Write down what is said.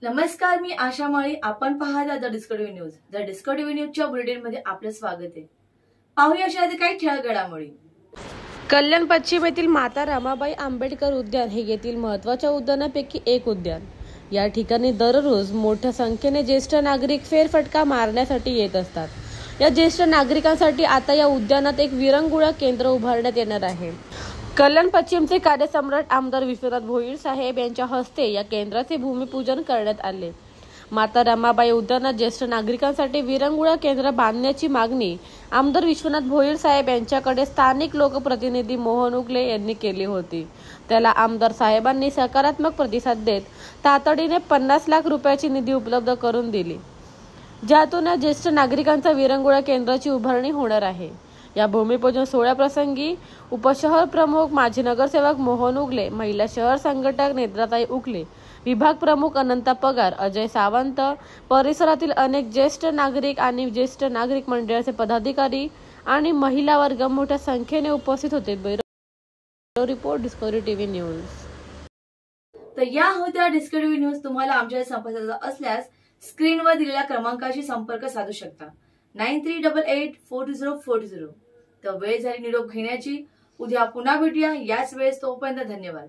नमस्कार, मी आशा माळी. आपण पाहता the discovery news. The discovery न्यूजच्या बुलेटिनमध्ये आपलं स्वागत आहे. पाहूया अशा काही ठळक घडामोडी. कल्याण पश्चिम येथील माता रमाबाई आंबेडकर उद्यान हे येथील महत्त्वाच्या उद्यानांपैकी एक उद्यान. या ठिकाणी दररोज मोठ्या संख्येने ज्येष्ठ नागरिक फेरफटका मारण्यासाठी येत असतात. या ज्येष्ठ नागरिकांसाठी आता या उद्यानात एक विरंगुळा केंद्र उभारण्यात येणार आहे. कल्याण पश्चिमचे कार्यसम्राट आमदार विश्वनाथ भोईर साहेब यांच्या हस्ते या केंद्राचे भूमिपूजन करण्यात आले. माता रमाबाई उद्यानात ज्येष्ठ नागरिकांसाठी विरंगुळा केंद्र बांधण्याची मागणी आमदार विश्वनाथ भोईर साहेब यांच्याकडे स्थानिक लोकप्रतिनिधी मोहन उगले यांनी केली होती. त्याला आमदार साहेबांनी सकारात्मक प्रतिसाद देत तातडीने 50 लाख रुपयाची निधी उपलब्ध करून दिली, ज्यातून या ज्येष्ठ नागरिकांच्या विरंगुळा केंद्राची उभारणी होणार आहे. या भूमिपूजन सोहळ्याप्रसंगी उपशहर प्रमुख माजी नगरसेवक मोहन उगले, महिला शहर संघटक नेत्राताई उगले, विभाग प्रमुख अनंता पगार, अजय सावंत, परिसरातील अनेक ज्येष्ठ नागरिक आणि ज्येष्ठ नागरिक मंडळाचे पदाधिकारी आणि महिला वर्ग मोठ्या संख्येने उपस्थित होते. Bureau report, discovery TV news. तर या होत्या डिस्कव्हरी न्यूज. तुम्हाला आमच्या संपर्काचा असल्यास स्क्रीनवर दिलेल्या क्रमांकाशी संपर्क साधू शकता. 9388420420. तर वेळ झाली निरोप घेण्याची. उद्या पुन्हा भेटूया याच वेळेस. तोपर्यंत धन्यवाद.